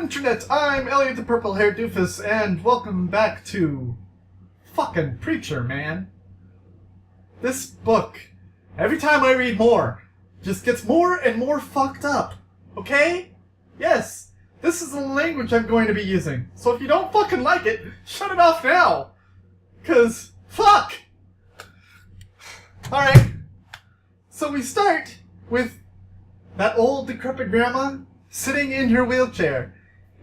Internet, I'm Elliot the Purple Hair Doofus, and welcome back to fucking Preacher, man. This book, every time I read more, just gets more and more fucked up, okay? Yes, this is the language I'm going to be using, so if you don't fucking like it, shut it off now. 'Cause, fuck! Alright, so we start with that old decrepit grandma sitting in her wheelchair,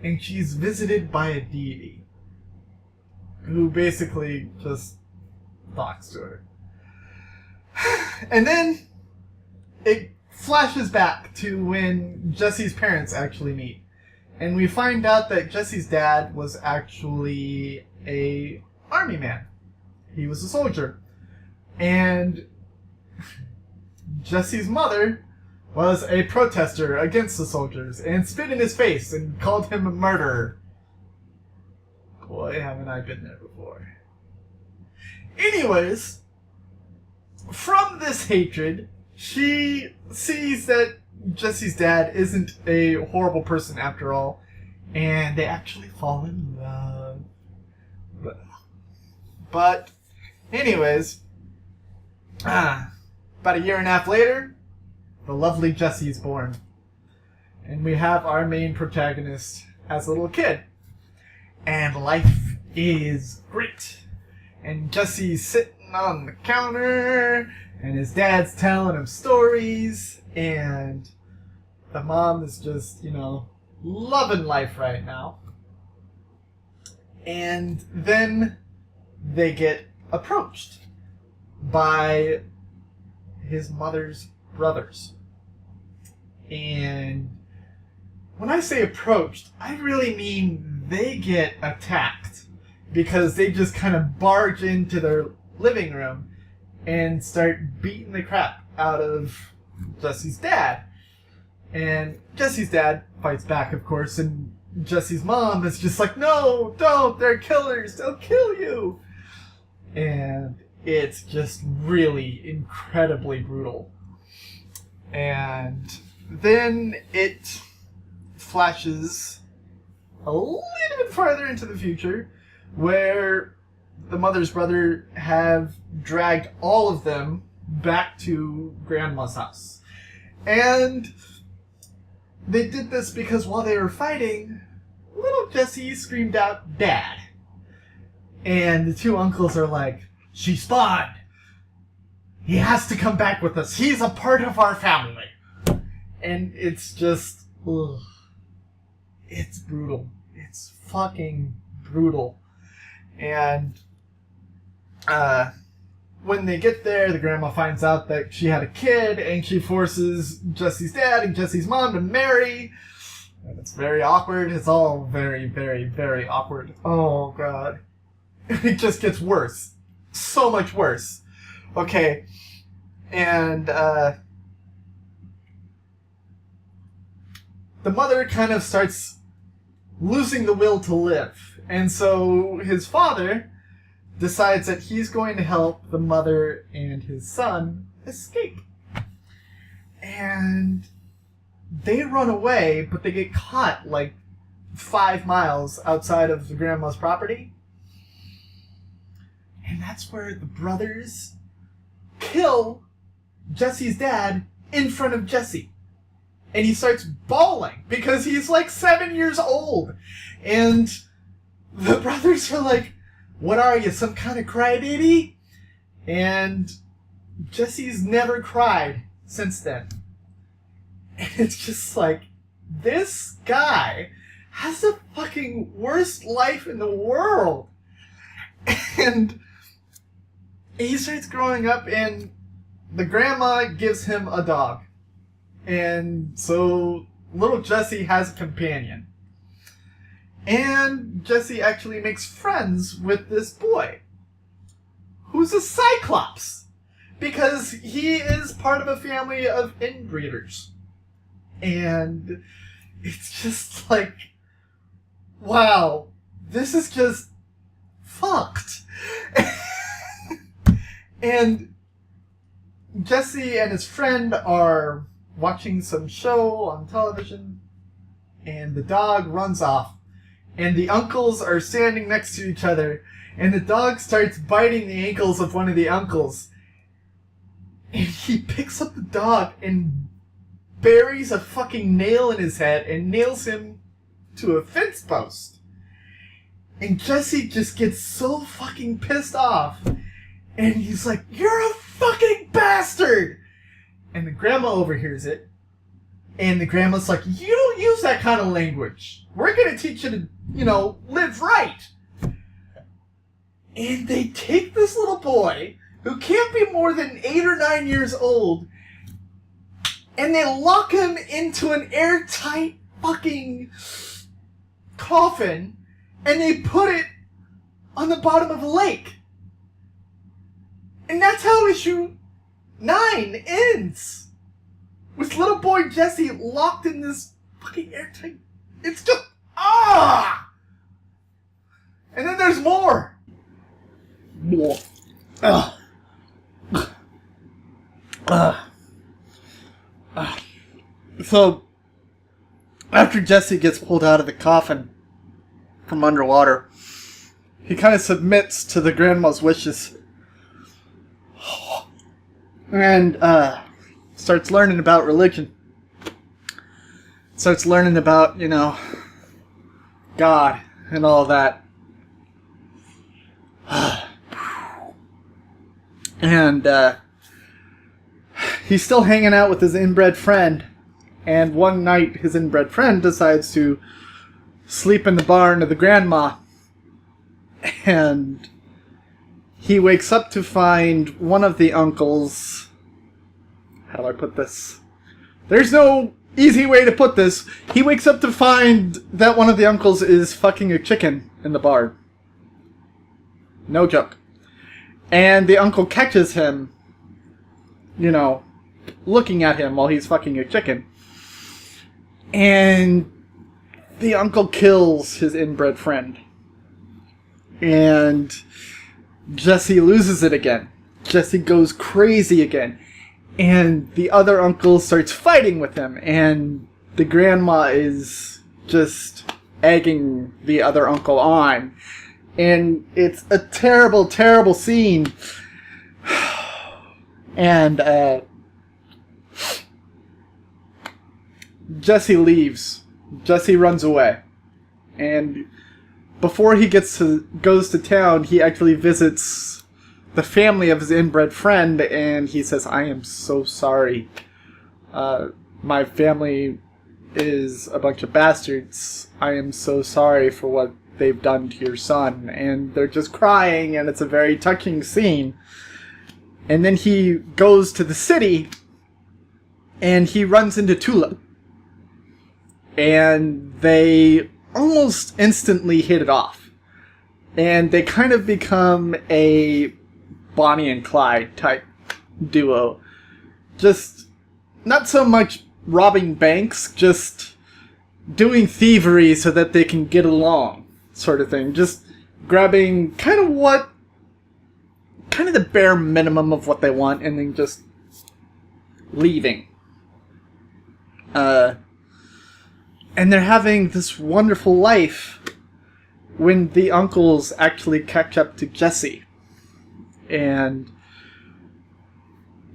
and she's visited by a deity who basically just talks to her. And then it flashes back to when Jesse's parents actually meet, and we find out that Jesse's dad was actually a army man. He was a soldier. And Jesse's mother was a protester against the soldiers and spit in his face and called him a murderer. Boy, haven't I been there before. Anyways, from this hatred, she sees that Jesse's dad isn't a horrible person after all, and they actually fall in love. But anyways, about a year and a half later, the lovely Jessie is born. And we have our main protagonist as a little kid. And life is great. And Jesse's sitting on the counter, and his dad's telling him stories, and the mom is just, loving life right now. And then they get approached by his mother's brothers. And when I say approached, I really mean they get attacked, because they just kind of barge into their living room and start beating the crap out of Jesse's dad. And Jesse's dad fights back, of course, and Jesse's mom is just like, no, don't, they're killers, they'll kill you. And it's just really incredibly brutal. And then it flashes a little bit farther into the future, where the mother's brother have dragged all of them back to Grandma's house. And they did this because while they were fighting, little Jesse screamed out, "Dad!" And the two uncles are like, "She spawned! He has to come back with us. He's a part of our family." And it's just, ugh. It's brutal. It's fucking brutal. And when they get there, the grandma finds out that she had a kid, and she forces Jesse's dad and Jesse's mom to marry. And it's very awkward. It's all very, very, very awkward. Oh, God. It just gets worse. So much worse. Okay. And the mother kind of starts losing the will to live. And so his father decides that he's going to help the mother and his son escape. And they run away, but they get caught like 5 miles outside of the grandma's property. And that's where the brothers kill Jesse's dad in front of Jesse. And he starts bawling because he's like 7 years old. And the brothers are like, "What are you, some kind of crybaby?" And Jesse's never cried since then. And it's just like, this guy has the fucking worst life in the world. And he starts growing up, and the grandma gives him a dog. And so little Jesse has a companion. And Jesse actually makes friends with this boy, who's a cyclops, because he is part of a family of inbreeders. And it's just like, wow, this is just fucked. And Jesse and his friend are watching some show on television, and the dog runs off. And the uncles are standing next to each other, and the dog starts biting the ankles of one of the uncles. And he picks up the dog and buries a fucking nail in his head and nails him to a fence post. And Jesse just gets so fucking pissed off. And he's like, "You're a fucking bastard!" And the grandma overhears it. And the grandma's like, "You don't use that kind of language. We're going to teach you to, live right." And they take this little boy, who can't be more than 8 or 9 years old, and they lock him into an airtight fucking coffin, and they put it on the bottom of a lake. And that's how issue 9 ends. With little boy Jesse locked in this fucking airtight... It's just... And then there's more! More. So, after Jesse gets pulled out of the coffin from underwater, he kind of submits to the grandma's wishes. And, starts learning about religion. Starts learning about, God and all that. And he's still hanging out with his inbred friend. And one night, his inbred friend decides to sleep in the barn of the grandma. And he wakes up to find one of the uncles... How do I put this? There's no easy way to put this. He wakes up to find that one of the uncles is fucking a chicken in the barn. No joke. And the uncle catches him, looking at him while he's fucking a chicken. And the uncle kills his inbred friend. And Jesse loses it again. Jesse goes crazy again. And the other uncle starts fighting with him, and the grandma is just egging the other uncle on. And it's a terrible, terrible scene. And Jesse leaves. Jesse runs away. And before he goes to town, he actually visits the family of his inbred friend, and he says, "I am so sorry. My family is a bunch of bastards. I am so sorry for what they've done to your son." And they're just crying, and it's a very touching scene. And then he goes to the city, and he runs into Tulip. And they almost instantly hit it off. And they kind of become a Bonnie and Clyde type duo. Just not so much robbing banks, just doing thievery so that they can get along, sort of thing. Just grabbing kind of the bare minimum of what they want and then just leaving. And they're having this wonderful life when the uncles actually catch up to Jesse. And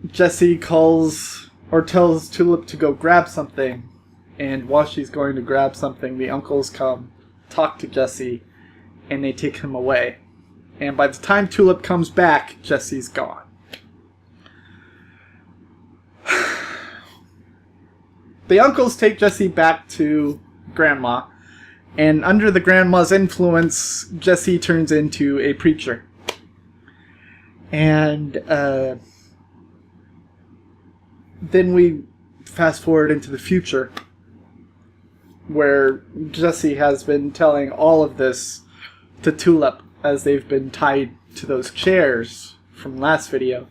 Jesse calls or tells Tulip to go grab something. And while she's going to grab something, the uncles come, talk to Jesse, and they take him away. And by the time Tulip comes back, Jesse's gone. The uncles take Jesse back to Grandma. And under the grandma's influence, Jesse turns into a preacher. And then we fast forward into the future, where Jesse has been telling all of this to Tulip as they've been tied to those chairs from last video.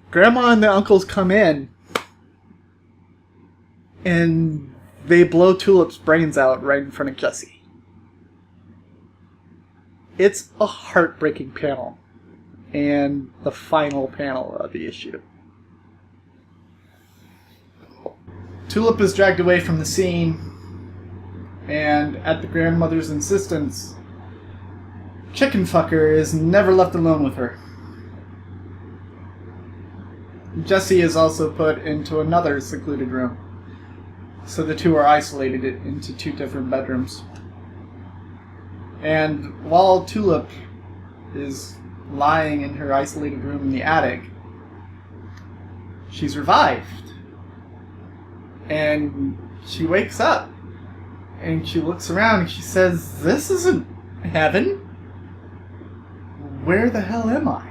Grandma and the uncles come in, and they blow Tulip's brains out right in front of Jesse. It's a heartbreaking panel, and the final panel of the issue. Tulip is dragged away from the scene, and at the grandmother's insistence, Chicken Fucker is never left alone with her. Jessie is also put into another secluded room, so the two are isolated into two different bedrooms. And while Tulip is lying in her isolated room in the attic, she's revived. And she wakes up, and she looks around and she says, "This isn't heaven. Where the hell am I?"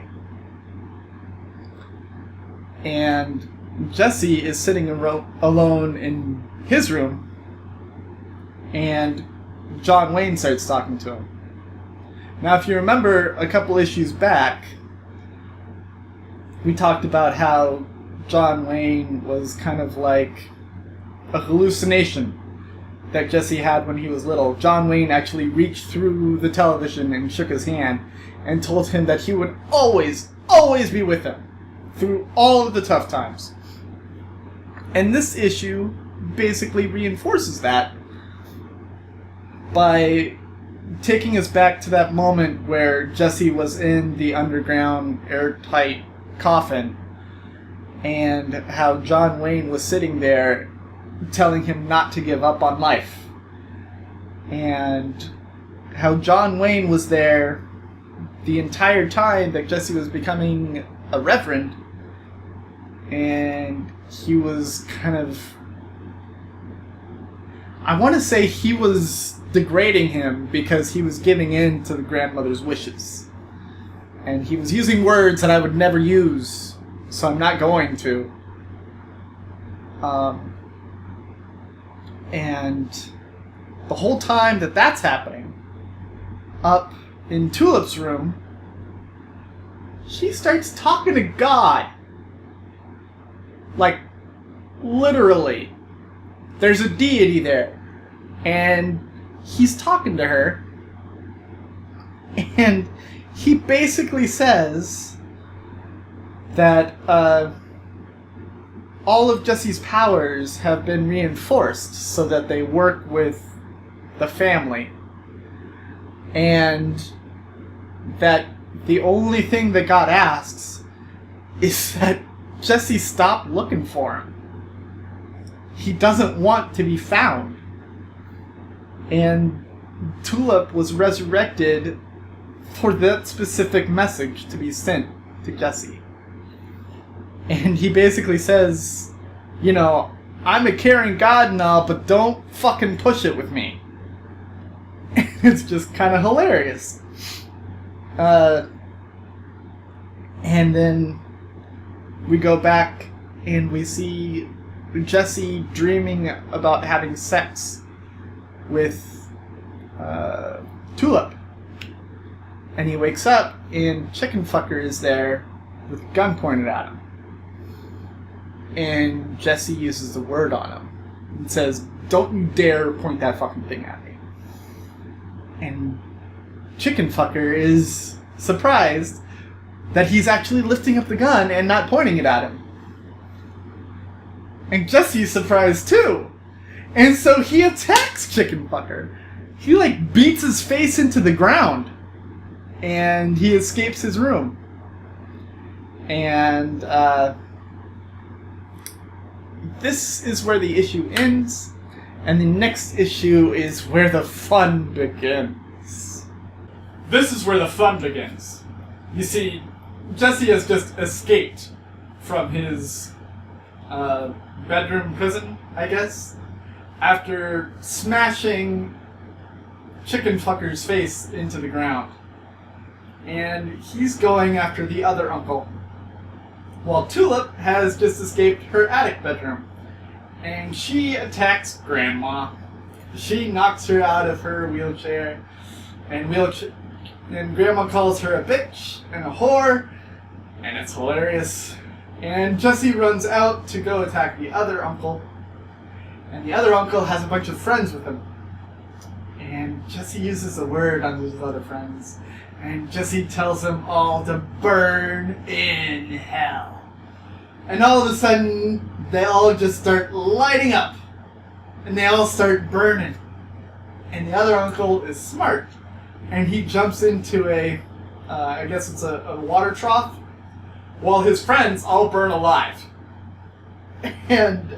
And Jesse is sitting alone in his room, and John Wayne starts talking to him. Now, if you remember a couple issues back, we talked about how John Wayne was kind of like a hallucination that Jesse had when he was little. John Wayne actually reached through the television and shook his hand and told him that he would always, always be with him through all of the tough times. And this issue basically reinforces that by taking us back to that moment where Jesse was in the underground airtight coffin, and how John Wayne was sitting there telling him not to give up on life, and how John Wayne was there the entire time that Jesse was becoming a reverend, and he was kind of, I want to say he was degrading him because he was giving in to the grandmother's wishes. And he was using words that I would never use, so I'm not going to. And the whole time that that's happening, up in Tulip's room, she starts talking to God. Like, literally. There's a deity there. And he's talking to her. And he basically says that all of Jesse's powers have been reinforced so that they work with the family. And that the only thing that God asks is that Jesse stop looking for him. He doesn't want to be found. And Tulip was resurrected for that specific message to be sent to Jesse. And he basically says, you know, I'm a caring God and all, but don't fucking push it with me. It's just kind of hilarious. And then we go back and we see Jesse dreaming about having sex with Tulip. And he wakes up and Chicken Fucker is there with a gun pointed at him. And Jesse uses the word on him and says, "Don't you dare point that fucking thing at me." And Chicken Fucker is surprised that he's actually lifting up the gun and not pointing it at him. And Jesse's surprised too. And so he attacks Chicken Fucker. He like beats his face into the ground. And he escapes his room. And this is where the issue ends. And the next issue is where the fun begins. This is where the fun begins. You see, Jesse has just escaped from his bedroom prison, I guess, after smashing Chicken Fucker's face into the ground. And he's going after the other uncle, while Tulip has just escaped her attic bedroom. And she attacks Grandma. She knocks her out of her wheelchair, and Grandma calls her a bitch and a whore, and it's hilarious. And Jesse runs out to go attack the other uncle, and the other uncle has a bunch of friends with him. And Jesse uses a word on his other friends, and Jesse tells them all to burn in hell. And all of a sudden, they all just start lighting up. And they all start burning. And the other uncle is smart. And he jumps into I guess it's a water trough, while his friends all burn alive. And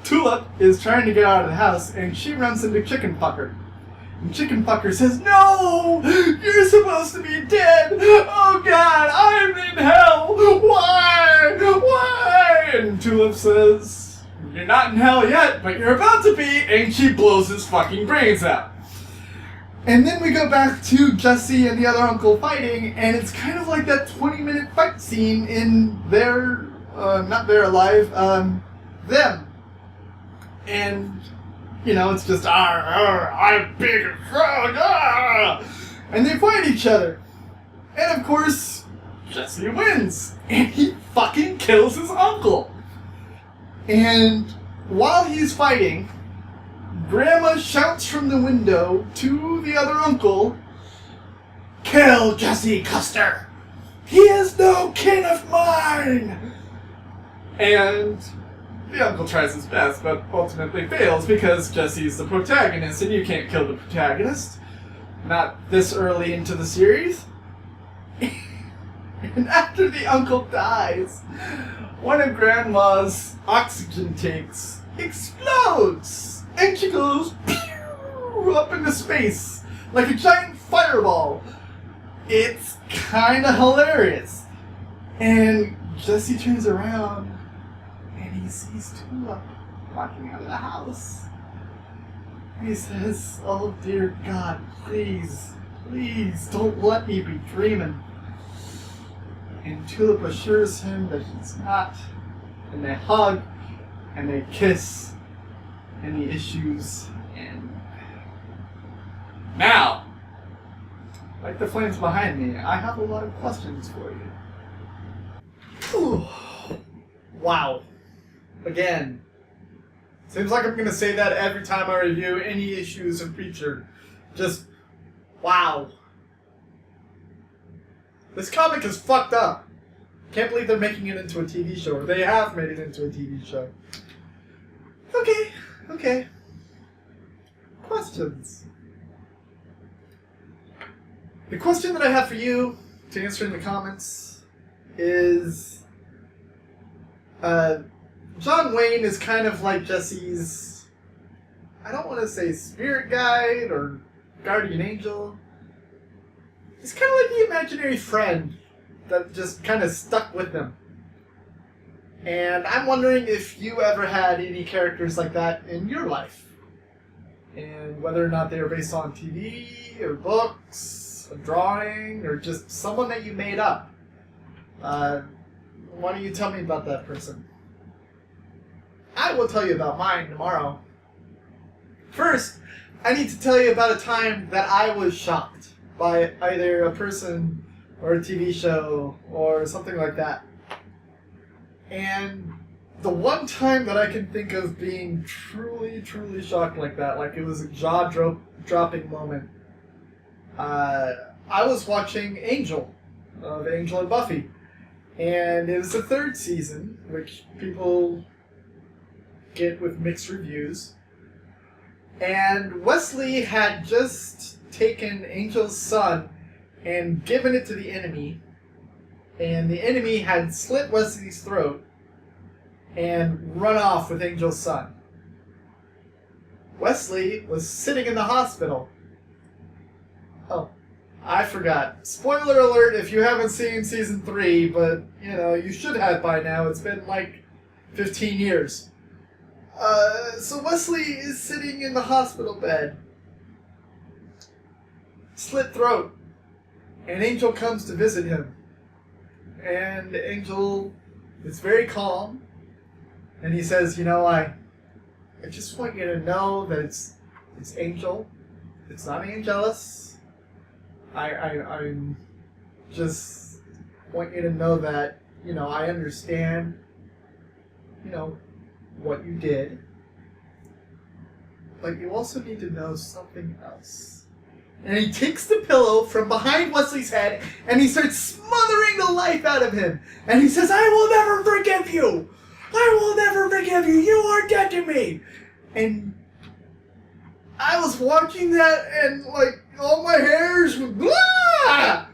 Tulip is trying to get out of the house, and she runs into Chicken Fucker. And Chicken Fucker says, "No! You're supposed to be dead! Oh God, I'm in hell! Why? Why?" And Tulip says, "You're not in hell yet, but you're about to be," and she blows his fucking brains out. And then we go back to Jesse and the other uncle fighting, and it's kind of like that 20-minute fight scene in not They're Alive, Them. And, it's just, I'm big and strong, and they fight each other. And of course, Jesse wins, and he fucking kills his uncle. And while he's fighting, Grandma shouts from the window to the other uncle, "Kill Jesse Custer! He is no kin of mine!" And the uncle tries his best, but ultimately fails because Jesse's the protagonist, and you can't kill the protagonist. Not this early into the series. And after the uncle dies, one of Grandma's oxygen tanks explodes! And she goes pew, up into space like a giant fireball. It's kinda hilarious. And Jesse turns around and he sees Tulip walking out of the house. He says, "Oh dear God, please, please don't let me be dreaming." And Tulip assures him that he's not. And they hug and they kiss. Any issues, and now, like the flames behind me, I have a lot of questions for you. Ooh. Wow. Again. Seems like I'm going to say that every time I review any issues of Preacher. Just, wow. This comic is fucked up. Can't believe they're making it into a TV show, or they have made it into a TV show. Okay. Questions. The question that I have for you to answer in the comments is, John Wayne is kind of like Jesse's, I don't want to say spirit guide or guardian angel. He's kind of like the imaginary friend that just kind of stuck with them. And I'm wondering if you ever had any characters like that in your life. And whether or not they were based on TV, or books, a drawing, or just someone that you made up. Why don't you tell me about that person? I will tell you about mine tomorrow. First, I need to tell you about a time that I was shocked by either a person or a TV show or something like that. And the one time that I can think of being truly, truly shocked like that, like it was a jaw-dropping moment, I was watching Angel, of Angel and Buffy. And it was the third season, which people get with mixed reviews. And Wesley had just taken Angel's son and given it to the enemy. And the enemy had slit Wesley's throat and run off with Angel's son. Wesley was sitting in the hospital. Oh, I forgot. Spoiler alert if you haven't seen season 3, but, you should have by now. It's been like 15 years. So Wesley is sitting in the hospital bed. Slit throat. And Angel comes to visit him. And Angel is very calm. And he says, I just want you to know that it's Angel. It's not Angelus. I just want you to know that, I understand, what you did. But you also need to know something else. And he takes the pillow from behind Wesley's head and he starts smothering the life out of him. And he says, I will never forgive you. I will never forgive you. You are dead to me. And I was watching that and like all my hairs were blah!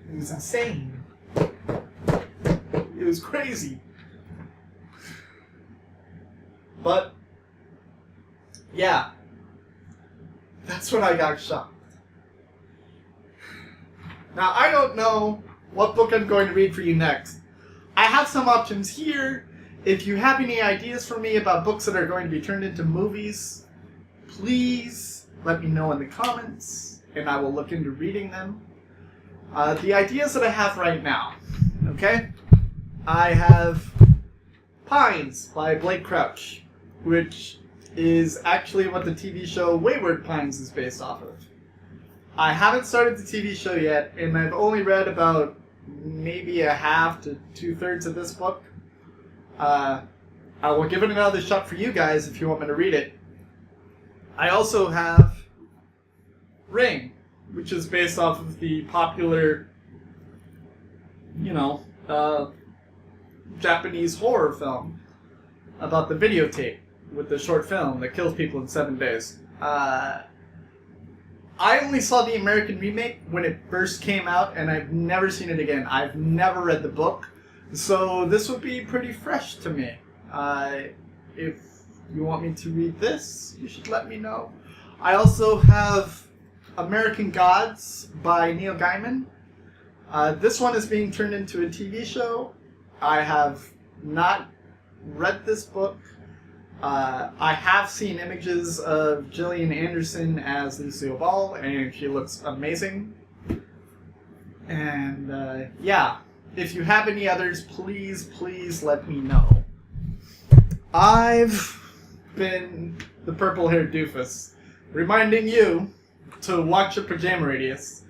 It was insane. It was crazy. But yeah. That's when I got shocked. Now, I don't know what book I'm going to read for you next. I have some options here. If you have any ideas for me about books that are going to be turned into movies, please let me know in the comments, and I will look into reading them. The ideas that I have right now, okay? I have Pines by Blake Crouch, which is actually what the TV show Wayward Pines is based off of. I haven't started the TV show yet, and I've only read about maybe a half to 2/3 of this book. I will give it another shot for you guys if you want me to read it. I also have Ring, which is based off of the popular, Japanese horror film about the videotape with the short film that kills people in 7 days. I only saw the American remake when it first came out, and I've never seen it again. I've never read the book, so this would be pretty fresh to me. If you want me to read this, you should let me know. I also have American Gods by Neil Gaiman. This one is being turned into a TV show. I have not read this book. I have seen images of Gillian Anderson as Lucille Ball, and she looks amazing. And, yeah. If you have any others, please let me know. I've been the purple-haired doofus, reminding you to watch your Pajama Radius.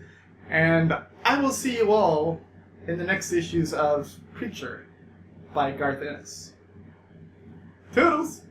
And I will see you all in the next issues of Preacher by Garth Ennis. Toodles!